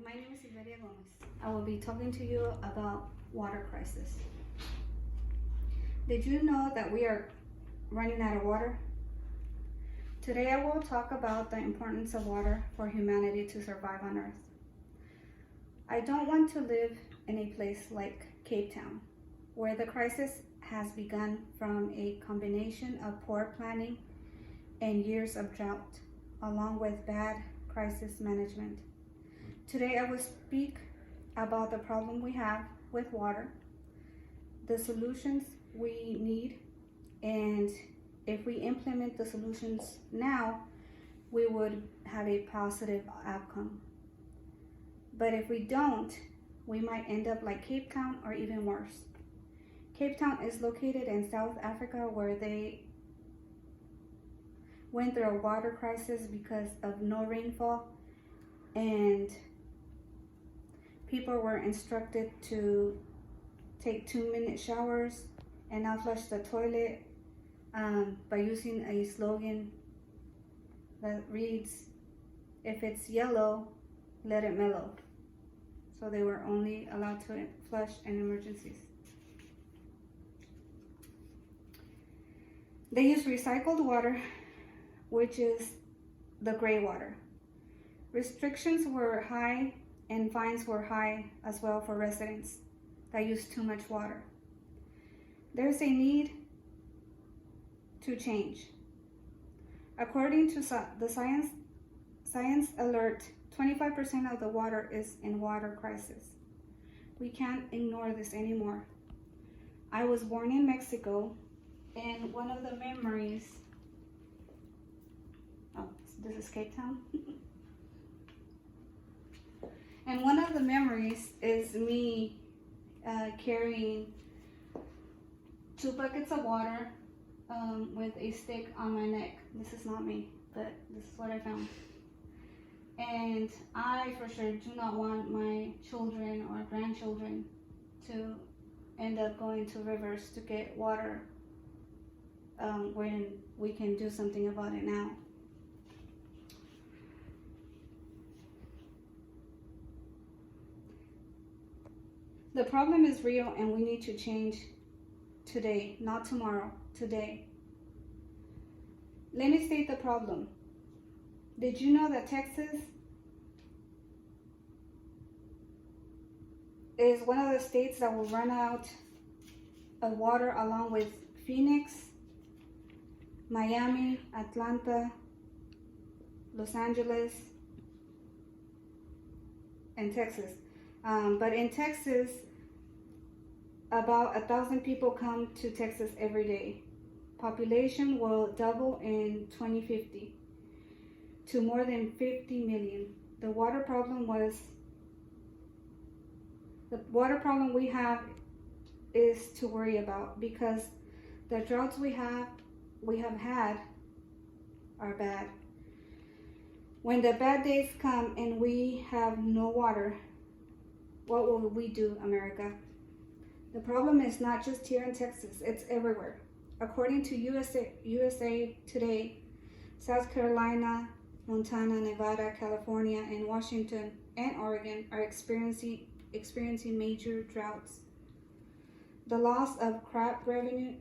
my name is Iberia Gomez. I will be talking to you about water crisis. Did you know that we are running out of water? Today I will talk about the importance of water for humanity to survive on Earth. I don't want to live in a place like Cape Town, where the crisis has begun from a combination of poor planning and years of drought, along with bad crisis management. Today I will speak about the problem we have with water, the solutions we need, and if we implement the solutions now, we would have a positive outcome. But if we don't, we might end up like Cape Town or even worse. Cape Town is located in South Africa, where they went through a water crisis because of no rainfall, and people were instructed to take 2-minute showers and not flush the toilet by using a slogan that reads, "If it's yellow, let it mellow." So they were only allowed to flush in emergencies. They use recycled water, which is the gray water. Restrictions were high and fines were high as well for residents that use too much water. There's a need to change. According to the Science Alert, 25% of the water is in water crisis. We can't ignore this anymore. I was born in Mexico, and one of the memories, this is Cape Town. And one of the memories is me carrying 2 buckets of water with a stick on my neck. This is not me, but this is what I found. And I for sure do not want my children or grandchildren to end up going to rivers to get water when we can do something about it now. The problem is real and we need to change today, not tomorrow, today. Let me state the problem. Did you know that Texas is one of the states that will run out of water, along with Phoenix, Miami, Atlanta, Los Angeles, and Texas? But in Texas, about 1,000 people come to Texas every day. Population will double in 2050 to more than 50 million. The water problem we have is to worry about, because the droughts we have had are bad. When the bad days come and we have no water, what will we do, America? The problem is not just here in Texas, it's everywhere. According to USA Today, South Carolina, Montana, Nevada, California, and Washington and Oregon are experiencing major droughts. The loss of crop revenue,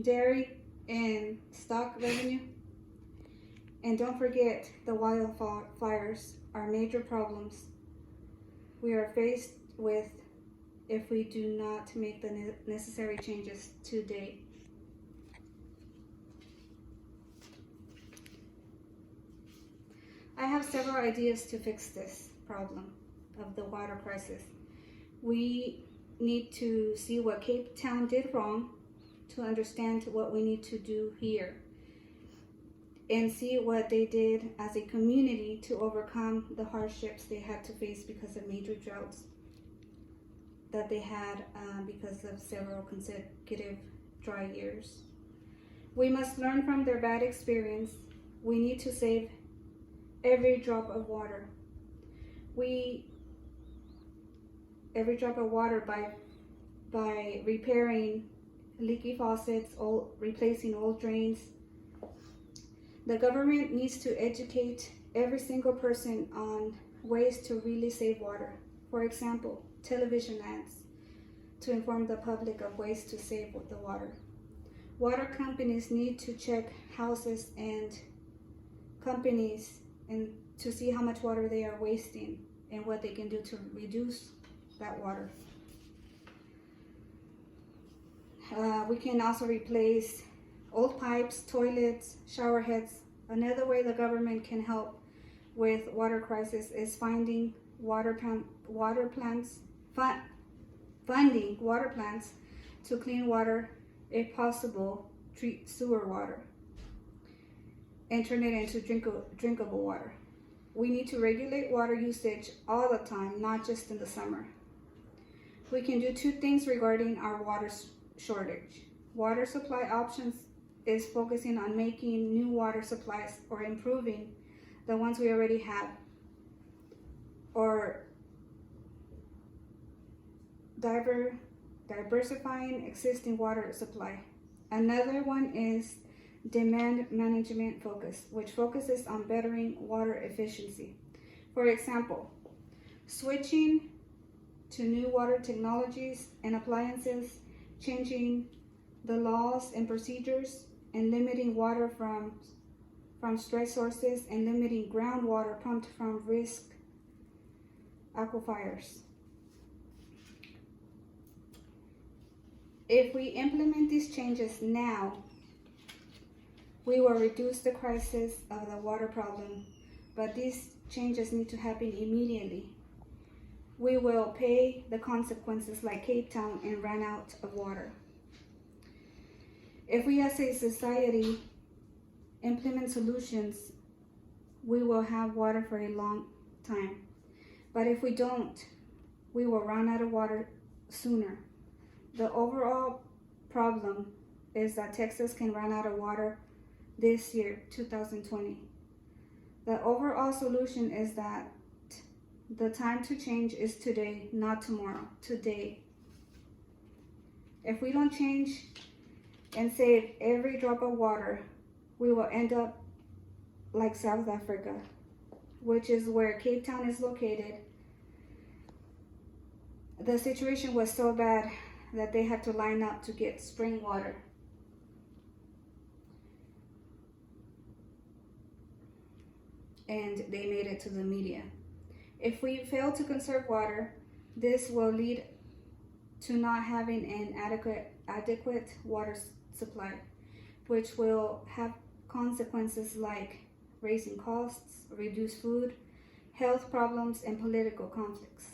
dairy, and stock revenue. And don't forget, the wildfires are major problems we are faced with if we do not make the necessary changes today. I have several ideas to fix this problem of the water crisis. We need to see what Cape Town did wrong to understand what we need to do here, and see what they did as a community to overcome the hardships they had to face because of major droughts that they had because of several consecutive dry years. We must learn from their bad experience. We need to save every drop of water. Every drop of water by repairing leaky faucets, replacing old drains. The government needs to educate every single person on ways to really save water. For example, television ads to inform the public of ways to save the water. Water companies need to check houses and companies and to see how much water they are wasting and what they can do to reduce that water. We can also replace old pipes, toilets, shower heads. Another way the government can help with water crisis is funding water plants to clean water, if possible, treat sewer water, and turn it into drinkable water. We need to regulate water usage all the time, not just in the summer. We can do two things regarding our water shortage. Water supply options is focusing on making new water supplies or improving the ones we already have, or diversifying existing water supply. Another one is demand management focus, which focuses on bettering water efficiency. For example, switching to new water technologies and appliances, changing the laws and procedures, and limiting water from stress sources, and limiting groundwater pumped from risk aquifers. If we implement these changes now, we will reduce the crisis of the water problem, but these changes need to happen immediately. We will pay the consequences like Cape Town and ran out of water. If we as a society implement solutions, we will have water for a long time. But if we don't, we will run out of water sooner. The overall problem is that Texas can run out of water this year, 2020. The overall solution is that the time to change is today, not tomorrow, today. If we don't change and save every drop of water, we will end up like South Africa, which is where Cape Town is located. The situation was so bad that they had to line up to get spring water. And they made it to the media. If we fail to conserve water, this will lead to not having an adequate water supply, which will have consequences like raising costs, reduced food, health problems, and political conflicts.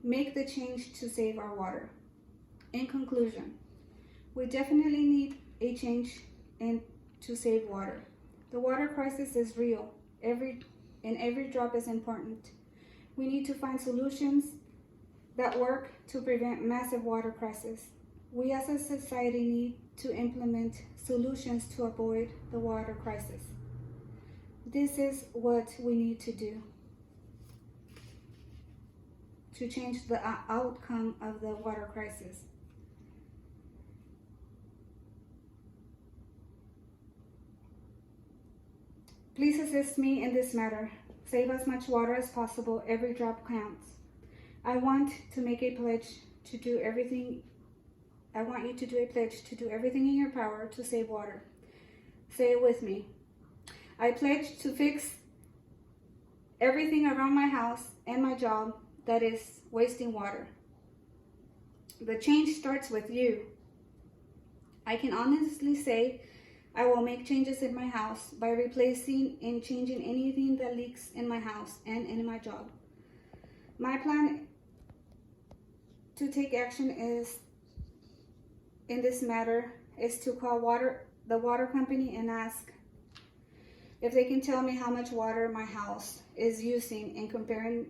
Make the change to save our water. In conclusion, we definitely need a change and to save water. The water crisis is real. Every drop is important. We need to find solutions that work to prevent massive water crisis. We as a society need to implement solutions to avoid the water crisis. This is what we need to do to change the outcome of the water crisis. Please assist me in this matter. Save as much water as possible. Every drop counts. I want to make a pledge to do everything. I want you to do a pledge to do everything in your power to save water. Say it with me. I pledge to fix everything around my house and my job that is wasting water. The change starts with you. I can honestly say I will make changes in my house by replacing and changing anything that leaks in my house and in my job. My plan to take action is in this matter is to call the water company and ask if they can tell me how much water my house is using and comparing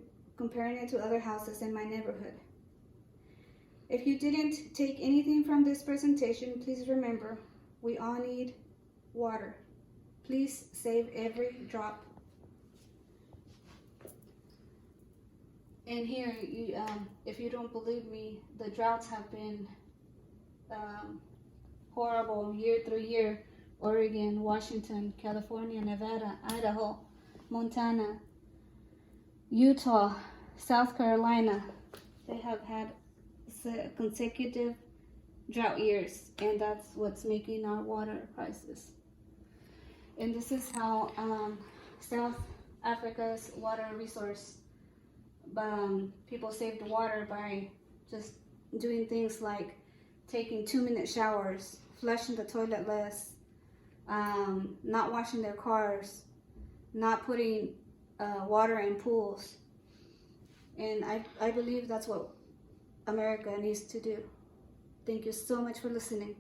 it to other houses in my neighborhood. If you didn't take anything from this presentation, please remember, we all need water. Please save every drop. And here, if you don't believe me, the droughts have been horrible year through year Oregon, Washington, California, Nevada, Idaho, Montana, Utah, South Carolina. They have had consecutive drought years, and that's what's making our water crisis. And this is how South Africa's water resource, people saved water by just doing things like taking 2-minute showers, flushing the toilet less, not washing their cars, not putting water in pools. And I believe that's what America needs to do. Thank you so much for listening.